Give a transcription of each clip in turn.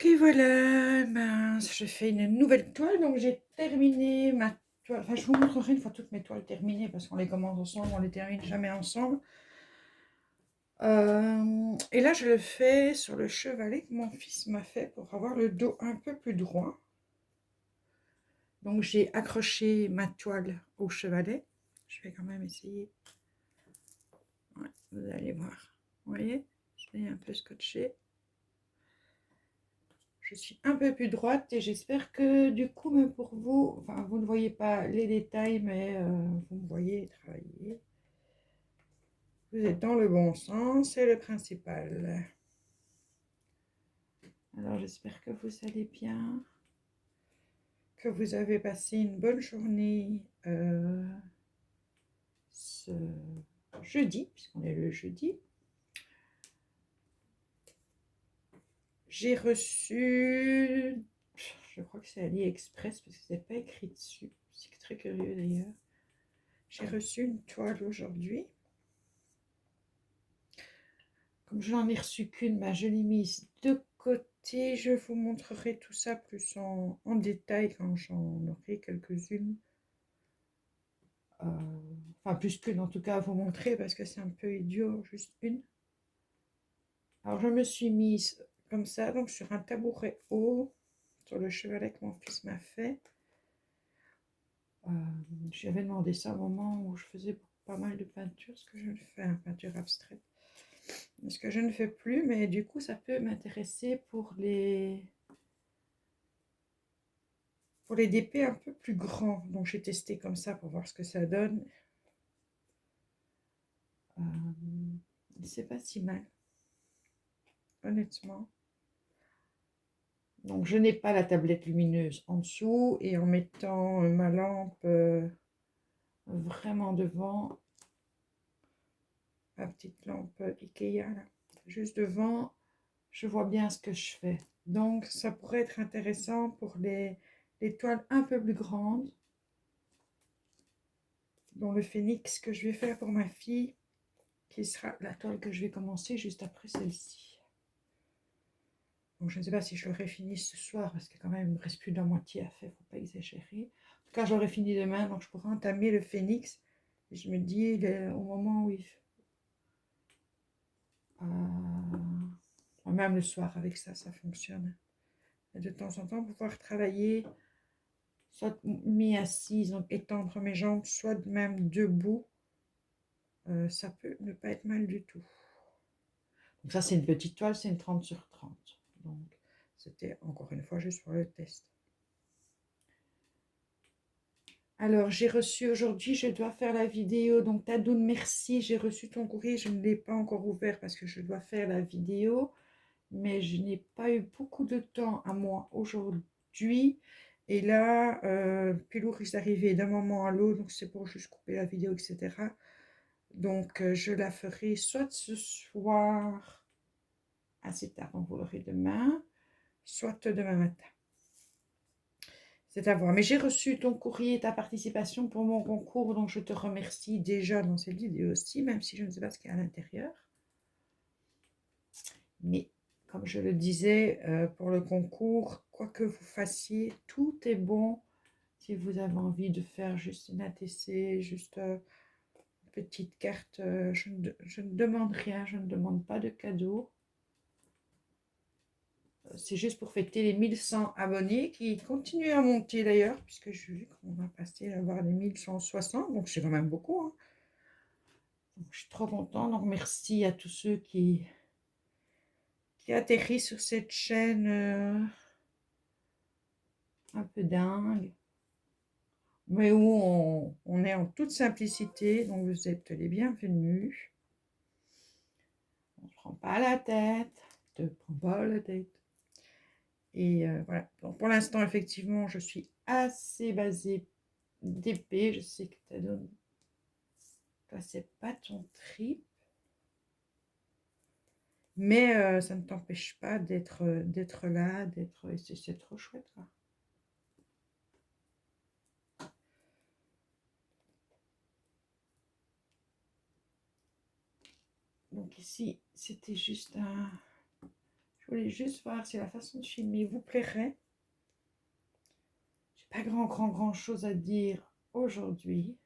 Ok, voilà, mince, je fais une nouvelle toile, donc j'ai terminé ma toile. Enfin, je vous montrerai une fois toutes mes toiles terminées, parce qu'on les commence ensemble, on les termine jamais ensemble. Et là, je le fais sur le chevalet que mon fils m'a fait pour avoir le dos un peu plus droit. Donc, j'ai accroché ma toile au chevalet. Je vais quand même essayer. Ouais, vous allez voir. Vous voyez, je l'ai un peu scotché. Je suis un peu plus droite et j'espère que du coup, même pour vous, enfin, vous ne voyez pas les détails, mais vous me voyez travailler. Vous êtes dans le bon sens, c'est le principal. Alors, j'espère que vous allez bien, que vous avez passé une bonne journée ce jeudi, puisqu'on est le jeudi. J'ai reçu, je crois que c'est AliExpress, parce que c'est pas écrit dessus. C'est très curieux d'ailleurs. J'ai reçu une toile aujourd'hui. Comme je n'en ai reçu qu'une, je l'ai mise de côté. Je vous montrerai tout ça plus en détail quand j'en aurai quelques-unes. Enfin, plus qu'une en tout cas à vous montrer parce que c'est un peu idiot, juste une. Alors, je me suis mise comme ça, donc sur un tabouret haut, sur le chevalet que mon fils m'a fait. J'avais demandé ça au moment où je faisais pas mal de peinture, ce que je fais, peinture abstraite. Ce que je ne fais plus, mais du coup, ça peut m'intéresser pour les DP un peu plus grands. Donc, j'ai testé comme ça pour voir ce que ça donne. C'est pas si mal, honnêtement. Donc, je n'ai pas la tablette lumineuse en dessous et en mettant ma lampe vraiment devant, ma petite lampe Ikea, là, juste devant, je vois bien ce que je fais. Donc, ça pourrait être intéressant pour les toiles un peu plus grandes, dont le phénix que je vais faire pour ma fille, qui sera la toile que je vais commencer juste après celle-ci. Donc, je ne sais pas si je l'aurai fini ce soir, parce que quand même, il me reste plus de la moitié à faire, il ne faut pas exagérer. En tout cas, j'aurai fini demain, donc je pourrai entamer le phénix. Et je me dis, au moment où même le soir, avec ça, ça fonctionne. Et de temps en temps, pouvoir travailler, soit mis assise, donc étendre mes jambes, soit même debout, ça peut ne pas être mal du tout. Donc ça, c'est une petite toile, c'est une 30 sur 30. Donc, c'était encore une fois juste pour le test. Alors, j'ai reçu aujourd'hui, je dois faire la vidéo. Donc, Tadoun, merci, j'ai reçu ton courrier. Je ne l'ai pas encore ouvert parce que je dois faire la vidéo. Mais je n'ai pas eu beaucoup de temps à moi aujourd'hui. Et là, Pilou risque d'arriver d'un moment à l'autre. Donc, c'est pour juste couper la vidéo, etc. Donc, je la ferai soit ce soir, assez tard, donc vous l'aurez demain, soit demain matin. C'est à voir. Mais j'ai reçu ton courrier et ta participation pour mon concours, donc je te remercie déjà dans cette vidéo aussi, même si je ne sais pas ce qu'il y a à l'intérieur. Mais comme je le disais, pour le concours, quoi que vous fassiez, tout est bon. Si vous avez envie de faire juste une ATC, juste une petite carte, je ne demande rien, je ne demande pas de cadeau. C'est juste pour fêter les 1100 abonnés qui continuent à monter d'ailleurs, puisque j'ai vu qu'on va passer à avoir les 1160, donc c'est quand même beaucoup. Hein. Donc, je suis trop contente, donc merci à tous ceux qui atterrissent sur cette chaîne un peu dingue, mais où on est en toute simplicité, donc vous êtes les bienvenus. On ne prend pas la tête, ne prends pas la tête. Et voilà, donc pour l'instant, effectivement, je suis assez basée d'épée. Je sais que toi, c'est pas ton trip, mais ça ne t'empêche pas d'être là, c'est trop chouette, quoi. Donc ici, c'était juste un... voulais juste voir si la façon de filmer vous plairait. J'ai pas grand chose à dire aujourd'hui.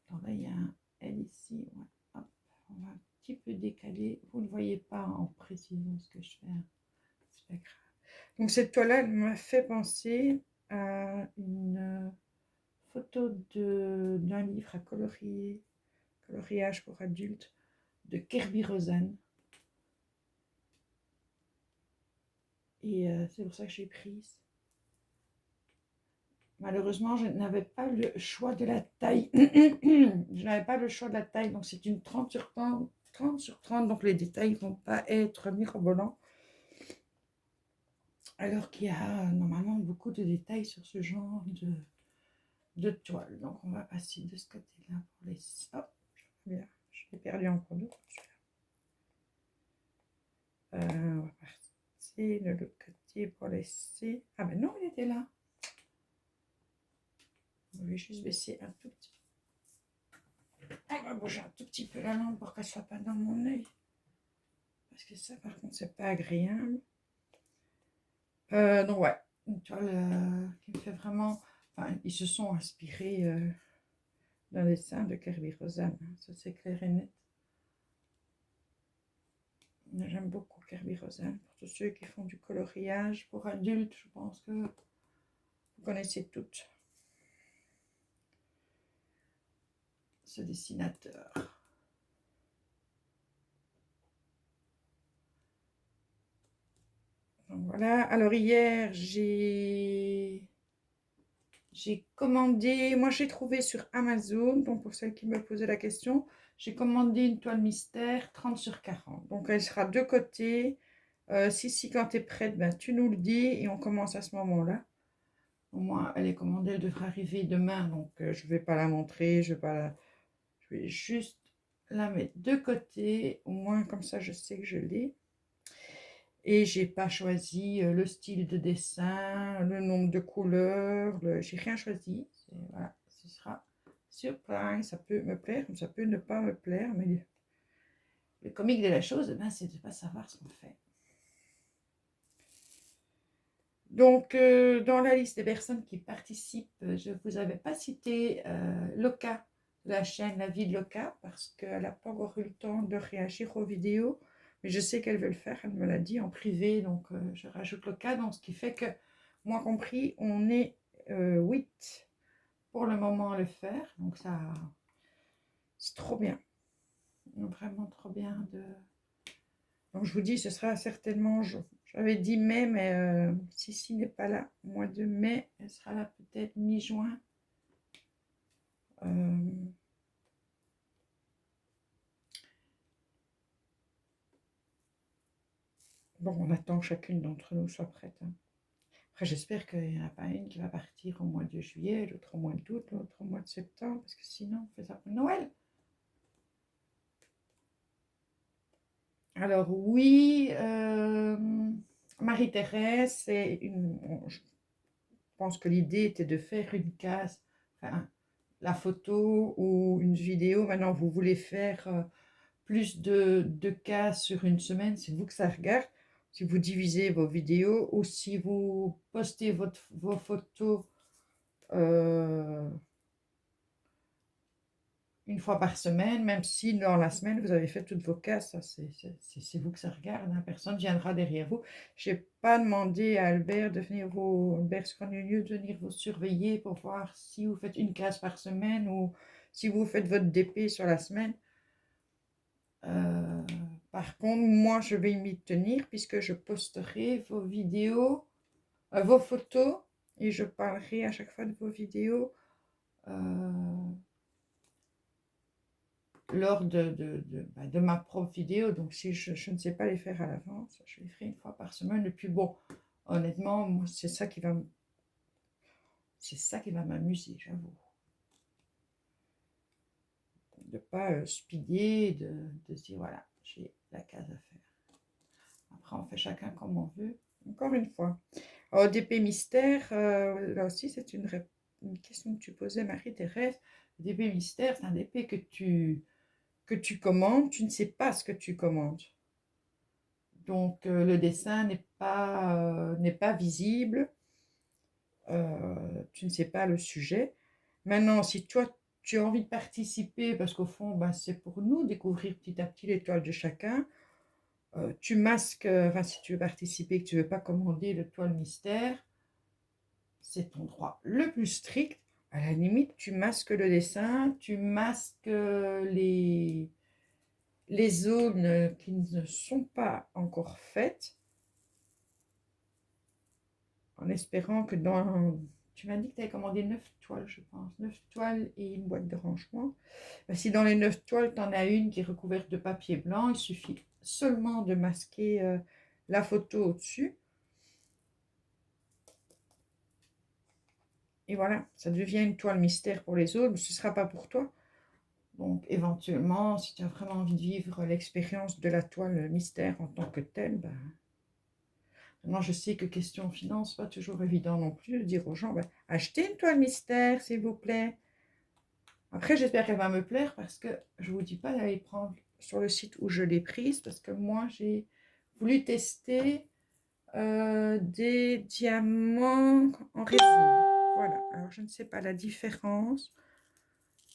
Alors là, il y a un L ici. Ouais. Hop, on va un petit peu décaler. Vous ne voyez pas en précision ce que je fais. C'est pas grave. Donc cette toile-là, elle m'a fait penser à une photo d'un livre à coloriage pour adultes de Kerby Rosen. Et c'est pour ça que j'ai prise. Malheureusement, je n'avais pas le choix de la taille. Je n'avais pas le choix de la taille, donc c'est une 30 sur 30, 30 sur 30, donc les détails ne vont pas être mirobolants. Alors qu'il y a normalement beaucoup de détails sur ce genre de toile. Donc on va passer de ce côté-là pour les... Oh, bien, je l'ai perdu encore deux. On va passer de l'autre côté pour laisser... Ah ben non, il était là. Je vais juste baisser un tout petit peu. On va bouger un tout petit peu la lampe pour qu'elle ne soit pas dans mon œil. Parce que ça, par contre, c'est pas agréable. Donc, ouais, une toile qui me fait vraiment... Enfin, ils se sont inspirés d'un dessin de Kerby Rosen. Ça, c'est clair et net. J'aime beaucoup Kerby Rosen. Pour tous ceux qui font du coloriage pour adultes, je pense que vous connaissez toutes ce dessinateur. Donc voilà, alors hier j'ai commandé, moi j'ai trouvé sur Amazon, donc pour celles qui me posaient la question, j'ai commandé une toile mystère 30 sur 40. Donc elle sera de côté. Si quand tu es prête, ben, tu nous le dis et on commence à ce moment-là. Au moins elle est commandée, elle devrait arriver demain, donc je ne vais pas la montrer, je vais juste la mettre de côté, au moins comme ça je sais que je l'ai. Et j'ai pas choisi le style de dessin, le nombre de couleurs, j'ai rien choisi. Voilà, ce sera surprise. Ça peut me plaire, comme ça peut ne pas me plaire, mais le comique de la chose, ben, c'est de ne pas savoir ce qu'on fait. Donc, dans la liste des personnes qui participent, je ne vous avais pas cité Loka, la chaîne La Vie de Loka, parce qu'elle n'a pas encore eu le temps de réagir aux vidéos. Mais je sais qu'elle veut le faire, elle me l'a dit en privé, donc je rajoute Loka. Donc, ce qui fait que, moi compris, on est 8 pour le moment à le faire. Donc, ça, c'est trop bien. Vraiment trop bien. Donc, je vous dis, ce sera certainement... J'avais dit mai, mais Sissi n'est pas là. Au mois de mai, elle sera là peut-être mi-juin. Bon, on attend que chacune d'entre nous soit prête. Hein. Après, j'espère qu'il n'y en a pas une qui va partir au mois de juillet, l'autre au mois d'août, l'autre au mois de septembre, parce que sinon, on fait ça pour Noël. Alors oui, Marie-Thérèse, je pense que l'idée était de faire une case, enfin, la photo ou une vidéo. Maintenant, vous voulez faire plus de cases sur une semaine, c'est vous que ça regarde. Si vous divisez vos vidéos ou si vous postez vos photos une fois par semaine, même si dans la semaine vous avez fait toutes vos cases, c'est vous que ça regarde, hein. Personne ne viendra derrière vous. Je n'ai pas demandé à Albert de venir Albert Scornelius de venir vous surveiller pour voir si vous faites une case par semaine ou si vous faites votre DP sur la semaine. Par contre, moi je vais m'y tenir puisque je posterai vos vidéos, vos photos, et je parlerai à chaque fois de vos vidéos lors de ma propre vidéo. Donc si je ne sais pas les faire à l'avance, je les ferai une fois par semaine. Et puis bon, honnêtement, moi c'est ça qui va m'amuser, j'avoue. De ne pas speeder, de se dire voilà, j'ai la case à faire. Après, on fait chacun comme on veut. Encore une fois. Alors, DP mystère, là aussi, c'est une question que tu posais, Marie-Thérèse. DP mystère, c'est un DP que tu commandes. Tu ne sais pas ce que tu commandes. Donc, le dessin n'est pas visible. Tu ne sais pas le sujet. Maintenant, si toi, tu as envie de participer, parce qu'au fond, ben, c'est pour nous découvrir petit à petit l'étoile de chacun, tu masques, enfin, si tu veux participer, que tu ne veux pas commander le toile mystère, c'est ton droit le plus strict. À la limite, tu masques le dessin, tu masques les zones qui ne sont pas encore faites, en espérant que dans... Tu m'as dit que tu avais commandé 9 toiles, je pense. 9 toiles et une boîte de rangement. Ben, si dans les 9 toiles, tu en as une qui est recouverte de papier blanc, il suffit seulement de masquer la photo au-dessus. Et voilà, ça devient une toile mystère pour les autres, mais ce ne sera pas pour toi. Donc, éventuellement, si tu as vraiment envie de vivre l'expérience de la toile mystère en tant que telle, ben... Maintenant, je sais que question finance, pas toujours évident non plus de dire aux gens, ben, achetez une toile mystère, s'il vous plaît. Après, j'espère qu'elle va me plaire parce que je ne vous dis pas d'aller prendre sur le site où je l'ai prise, parce que moi, j'ai voulu tester des diamants en résine. Voilà, alors je ne sais pas la différence.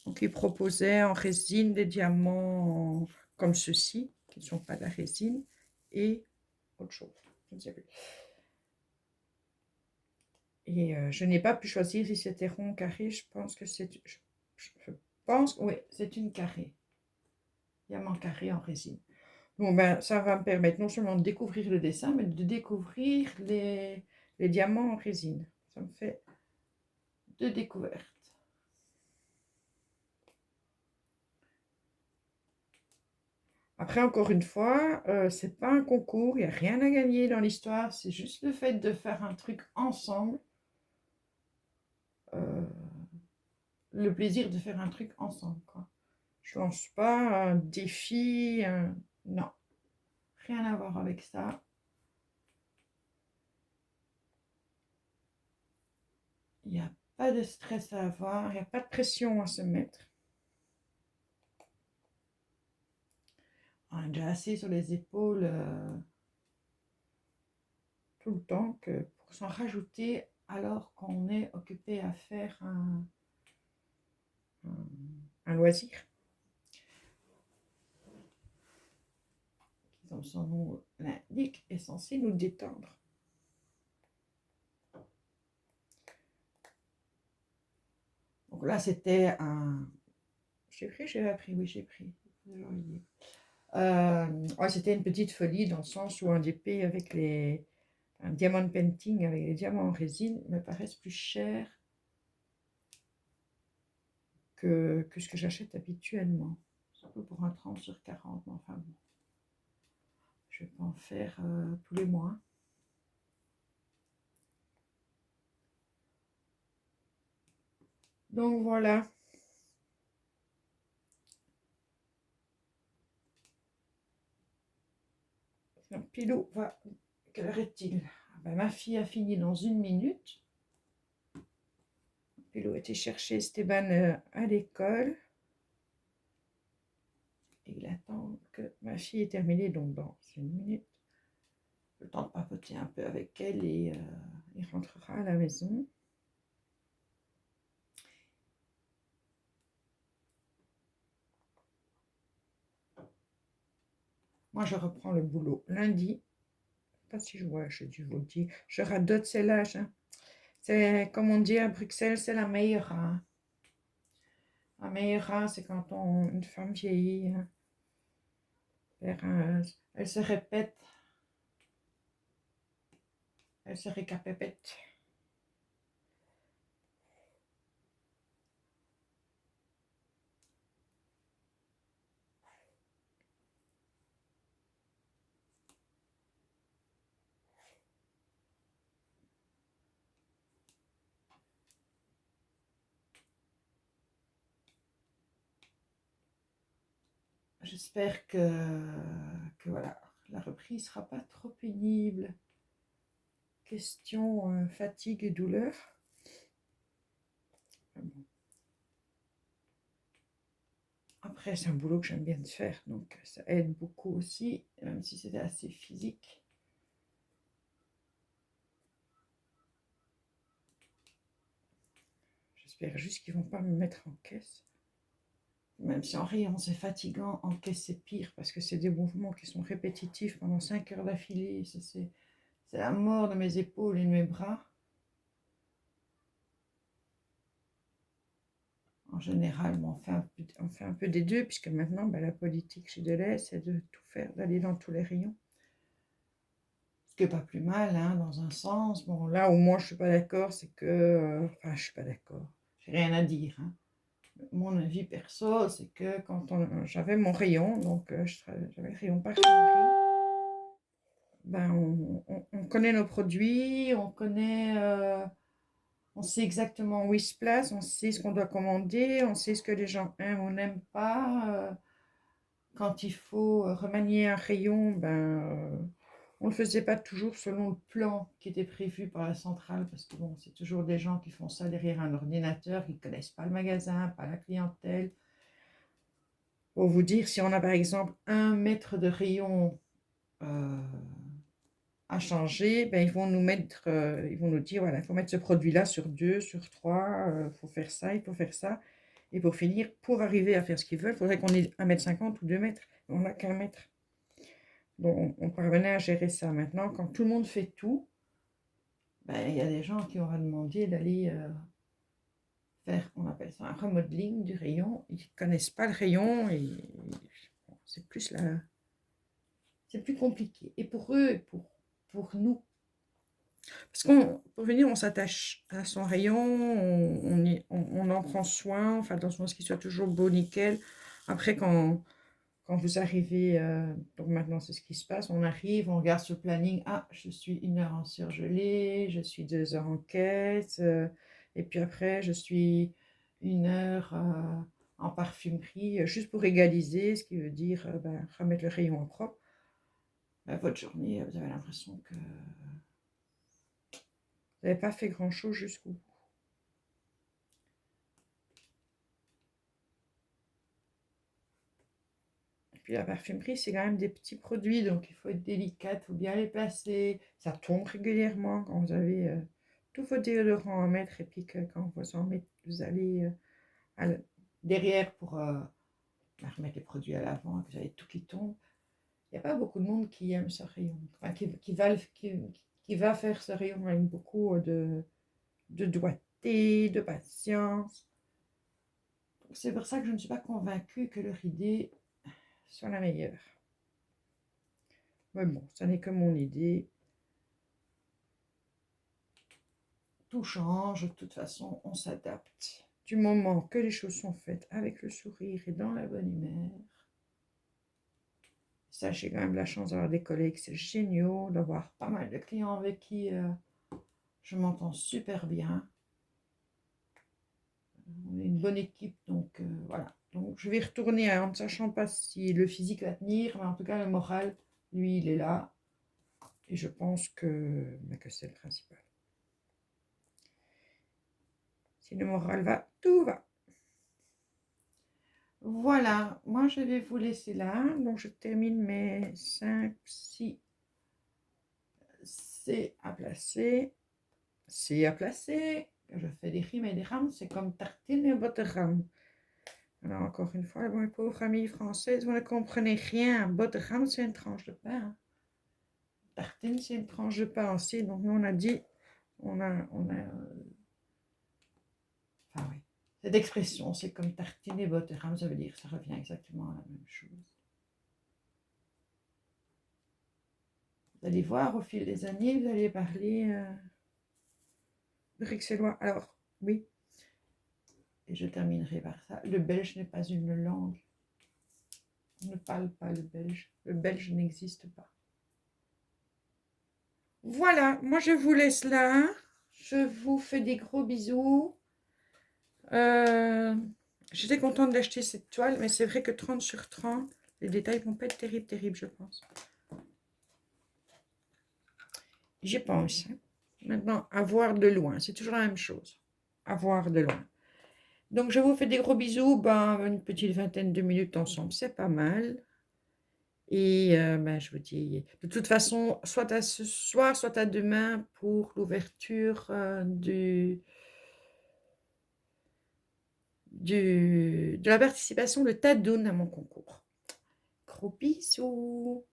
Donc, ils proposaient en résine des diamants comme ceux-ci, qui ne sont pas de la résine, et autre chose. Je ne sais plus. Et je n'ai pas pu choisir si c'était rond, carré. Je pense que c'est... Je pense, oui, c'est une carrée. Diamant carré en résine. Bon, ben, ça va me permettre non seulement de découvrir le dessin, mais de découvrir les diamants en résine. Ça me fait 2 découvertes. Après, encore une fois, c'est pas un concours, il n'y a rien à gagner dans l'histoire, c'est juste le fait de faire un truc ensemble. Le plaisir de faire un truc ensemble, quoi. Je lance pas un défi, non, rien à voir avec ça. Il n'y a pas de stress à avoir, il n'y a pas de pression à se mettre. On est déjà assez sur les épaules tout le temps que pour s'en rajouter alors qu'on est occupé à faire un loisir. Qui, comme son nom l'indique, est censé nous détendre. Donc là, c'était un... J'ai pris, j'avais appris, oui, j'ai pris. Ouais, c'était une petite folie dans le sens où un DP avec un diamond painting avec les diamants en résine me paraissent plus cher que ce que j'achète habituellement. Surtout pour un 30 sur 40, mais enfin bon. Je vais pas en faire tous les mois. Donc voilà. Donc, Pilou va... Quelle heure est-il? Ben, ma fille a fini dans 1 minute. Pilou était chercher Esteban à l'école. Et il attend que ma fille ait terminé, donc dans 1 minute. Le temps de papoter un peu avec elle et il rentrera à la maison. Moi, je reprends le boulot lundi. Pas si je vois, je vous le dis. Je radote celle-là. C'est comme on dit à Bruxelles, c'est la meilleure. Hein. La meilleure, c'est quand une femme vieillit. Elle se répète. Elle se récapépète. J'espère que voilà, la reprise sera pas trop pénible. Question fatigue et douleur. Après, c'est un boulot que j'aime bien de faire, donc ça aide beaucoup aussi, même si c'était assez physique. J'espère juste qu'ils ne vont pas me mettre en caisse. Même si en rayon c'est fatigant, en caisse c'est pire parce que c'est des mouvements qui sont répétitifs pendant 5 heures d'affilée. C'est la mort de mes épaules et de mes bras. En général, on fait un peu des deux, puisque maintenant, ben, la politique chez Deleuze, c'est de tout faire, d'aller dans tous les rayons. Ce qui n'est pas plus mal, hein, dans un sens. Bon, là où moi je ne suis pas d'accord, c'est que... enfin, je ne suis pas d'accord. J'ai rien à dire, hein. Mon avis perso, c'est que quand j'avais mon rayon, donc j'avais le rayon parfumerie, ben on connaît nos produits, on sait exactement où ils se placent, on sait ce qu'on doit commander, on sait ce que les gens aiment ou n'aiment pas. Quand il faut remanier un rayon, on ne le faisait pas toujours selon le plan qui était prévu par la centrale, parce que bon, c'est toujours des gens qui font ça derrière un ordinateur, qui ne connaissent pas le magasin, pas la clientèle. Pour vous dire, si on a par exemple 1 mètre de rayon à changer, ils vont nous dire, voilà, il faut mettre ce produit-là sur 2, sur 3, il faut faire ça, il faut faire ça. Et pour finir, pour arriver à faire ce qu'ils veulent, il faudrait qu'on ait 1,50 m ou 2 mètres. On n'a qu'1 mètre. Donc on parvenait à gérer ça. Maintenant, quand tout le monde fait tout, il y a des gens qui auraient demandé d'aller faire, on appelle ça un remodeling du rayon. Ils ne connaissent pas le rayon et c'est plus c'est plus compliqué. Et pour eux, et pour nous, parce pour venir, on s'attache à son rayon, on en prend soin, enfin, dans ce qu'il soit toujours beau, nickel. Après, quand vous arrivez, donc maintenant c'est ce qui se passe, on arrive, on regarde sur le planning, ah, je suis 1 heure en surgelé, je suis 2 heures en caisse, et puis après, je suis 1 heure en parfumerie, juste pour égaliser, ce qui veut dire remettre le rayon en propre. Votre journée, vous avez l'impression que vous n'avez pas fait grand-chose jusqu'au bout. Et puis la parfumerie, c'est quand même des petits produits, donc il faut être délicat, il faut bien les placer. Ça tombe régulièrement quand vous avez tous vos déodorants à mettre, et puis que quand vous en mettez, vous allez derrière pour remettre les produits à l'avant, que vous avez tout qui tombe. Il n'y a pas beaucoup de monde qui aime ce rayon, enfin, qui va faire ce rayon avec beaucoup de doigté, de patience. C'est pour ça que je ne suis pas convaincue que leur idée soit la meilleure. Mais bon, ça n'est que mon idée. Tout change, de toute façon, on s'adapte. Du moment que les choses sont faites avec le sourire et dans la bonne humeur. Ça, j'ai quand même la chance d'avoir des collègues, c'est génial, d'avoir pas mal de clients avec qui je m'entends super bien. On est une bonne équipe, donc voilà. Donc je vais retourner en ne sachant pas si le physique va tenir, mais en tout cas le moral, lui, il est là. Et je pense que c'est le principal. Si le moral va, tout va. Voilà, moi je vais vous laisser là. Donc je termine mes 5, 6 C à placer. C à placer. Je fais des rimes et des rames, c'est comme tartine et Boterham. Alors encore une fois, mes pauvres amies françaises, vous ne comprenez rien. Boterham, c'est une tranche de pain. Tartine, c'est une tranche de pain aussi. Donc nous on a dit, enfin oui. Cette expression, c'est comme tartine et Boterham, ça veut dire, ça revient exactement à la même chose. Vous allez voir, au fil des années, vous allez parler bruxellois. Alors, oui, et je terminerai par ça. Le belge n'est pas une langue. On ne parle pas le belge. Le belge n'existe pas. Voilà, moi je vous laisse là. Je vous fais des gros bisous. J'étais contente d'acheter cette toile, mais c'est vrai que 30 sur 30, les détails vont pas être terribles, je pense. J'y pense. Hein. Maintenant, à voir de loin, c'est toujours la même chose. À voir de loin. Donc je vous fais des gros bisous, ben, une petite vingtaine de minutes ensemble, c'est pas mal. Et ben, je vous dis de toute façon, soit à ce soir, soit à demain pour l'ouverture, de la participation de Tadoun à mon concours. Gros bisous!